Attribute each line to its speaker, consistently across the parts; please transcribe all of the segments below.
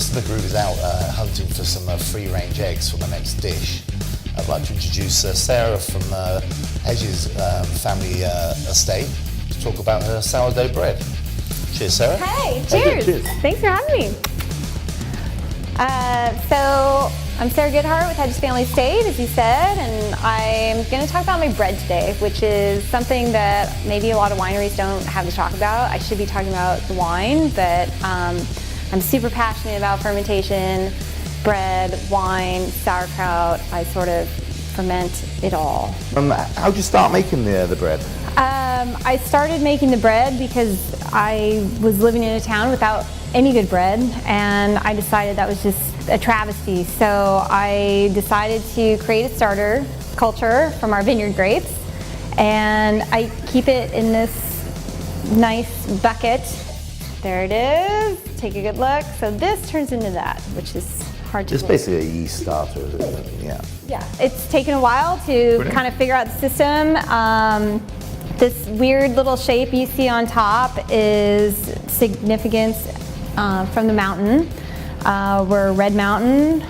Speaker 1: Mr. McGrew is out hunting for some free-range eggs for my next dish. I'd like to introduce Sarah from Hedges family estate to talk about her sourdough bread. Cheers, Sarah.
Speaker 2: Hey, cheers.
Speaker 1: Cheers.
Speaker 2: Thanks for having me. So I'm Sarah Goodhart with Hedges Family Estate, as you said, and I'm going to talk about my bread today, which is something that maybe a lot of wineries don't have to talk about. I should be talking about the wine, but I'm super passionate about fermentation, bread, wine, sauerkraut. I sort of ferment it all.
Speaker 1: How'd you start making the bread?
Speaker 2: I started making the bread because I was living in a town without any good bread, and I decided that was just a travesty. So I decided to create a starter culture from our vineyard grapes, and I keep it in this nice bucket. There it is. Take a good look. So this turns into that, which is hard to believe.
Speaker 1: It's basically a yeast starter, isn't it? Yeah.
Speaker 2: Yeah, it's taken a while to kind of figure out the system. This weird little shape you see on top is significance from the mountain. We're Red Mountain,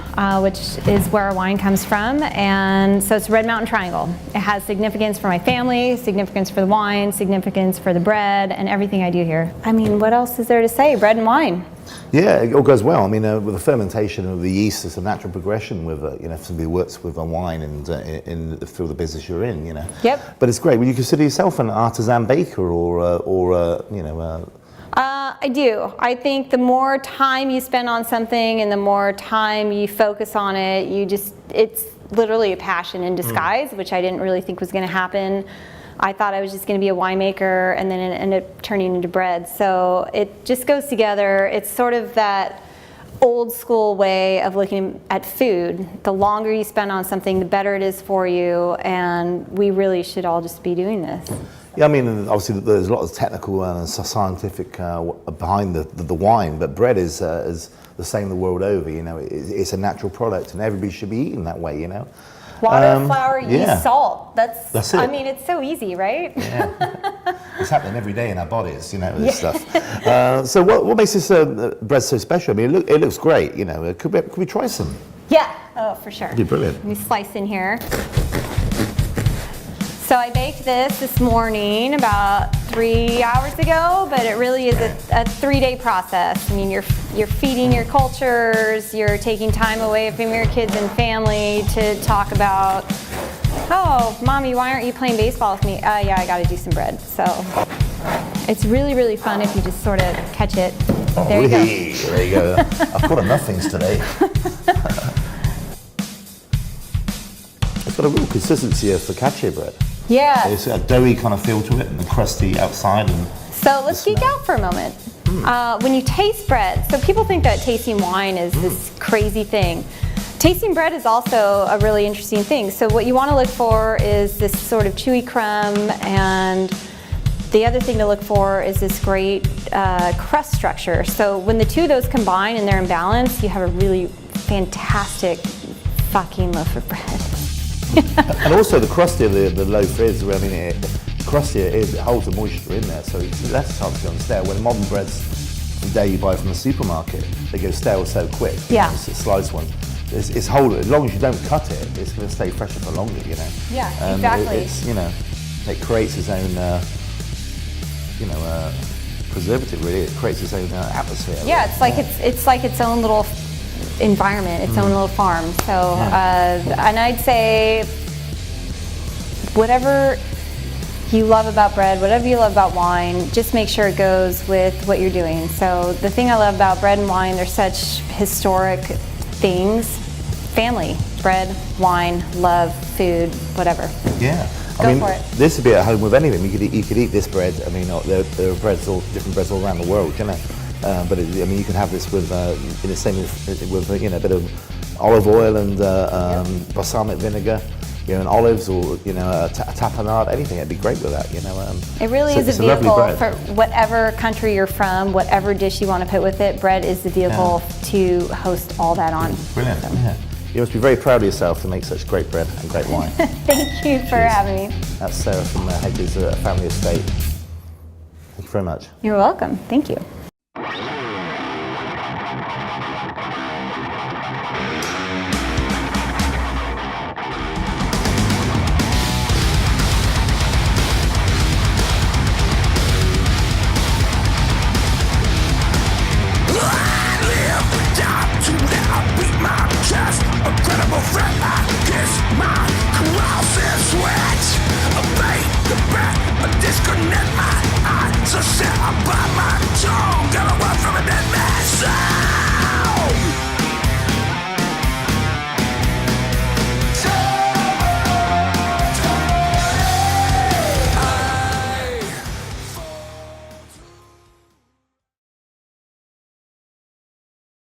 Speaker 2: which is where our wine comes from, and so it's a Red Mountain triangle. It has significance for my family, significance for the wine, significance for the bread, and everything I do here. I mean, what else is there to say? Bread and wine.
Speaker 1: Yeah, it all goes well. I mean, with the fermentation of the yeast, it's a natural progression with, if somebody works with a wine and through the business you're in,
Speaker 2: Yep.
Speaker 1: But it's great. Would you consider yourself an artisan baker
Speaker 2: I do. I think the more time you spend on something and the more time you focus on it, it's literally a passion in disguise, which I didn't really think was going to happen. I thought I was just going to be a winemaker, and then it ended up turning into bread. So it just goes together. It's sort of that old school way of looking at food. The longer you spend on something, the better it is for you, and we really should all just be doing this.
Speaker 1: Yeah, I mean, obviously there's a lot of technical and scientific behind the wine, but bread is the same the world over. It's a natural product, and everybody should be eating that way.
Speaker 2: Water, flour, yeast,
Speaker 1: yeah.
Speaker 2: salt. That's it. I mean, it's so easy, right?
Speaker 1: Yeah. It's happening every day in our bodies, this stuff. So what makes this bread so special? I mean, it looks great. Could we try some?
Speaker 2: Yeah. Oh, for sure.
Speaker 1: That'd be brilliant.
Speaker 2: Let me slice in here. So I baked this morning about 3 hours ago, but it really is a 3-day process. I mean, you're feeding your cultures, you're taking time away from your kids and family to talk about, oh, Mommy, why aren't you playing baseball with me? Yeah, I gotta do some bread. So it's really, really fun if you just sort of catch it.
Speaker 1: Oh,
Speaker 2: there you go.
Speaker 1: There you go. I've caught enough things today. It's got a real consistency of focaccia bread.
Speaker 2: Yeah.
Speaker 1: It's a doughy kind of feel to it, and the crusty outside.
Speaker 2: So let's geek out for a moment. When you taste bread, so people think that tasting wine is this crazy thing. Tasting bread is also a really interesting thing. So what you want to look for is this sort of chewy crumb, and the other thing to look for is this great crust structure. So when the two of those combine and they're in balance, you have a really fantastic fucking loaf of bread.
Speaker 1: And also the crustier the loaf is, it holds the moisture in there, so it's less chance to go stale. When modern breads today you buy from the supermarket, they go stale so quick.
Speaker 2: Yeah.
Speaker 1: It's a sliced one. It's whole. As long as you don't cut it, it's going to stay fresher for longer.
Speaker 2: Yeah, exactly.
Speaker 1: It creates its own, preservative. Really, it creates its own atmosphere.
Speaker 2: Yeah, it's like its own little environment, its own little farm. So, and I'd say whatever you love about bread, whatever you love about wine, just make sure it goes with what you're doing. So the thing I love about bread and wine, they're such historic things. Family, bread, wine, love, food, whatever.
Speaker 1: Yeah.
Speaker 2: Go for it.
Speaker 1: This would be at home with anything. You could eat this bread. I mean, there are different breads all around the world, but you can have this with in the same with a bit of olive oil and balsamic vinegar, and olives, or a tapenade, anything. It'd be great with that.
Speaker 2: It really is a vehicle for whatever country you're from, whatever dish you want to put with it. Bread is the vehicle to host all that on.
Speaker 1: Brilliant. So. Yeah. You must be very proud of yourself to make such great bread and great wine.
Speaker 2: Thank you for having me.
Speaker 1: That's Sarah from Hedges Family Estate. Thank you very much.
Speaker 2: You're welcome. Thank you.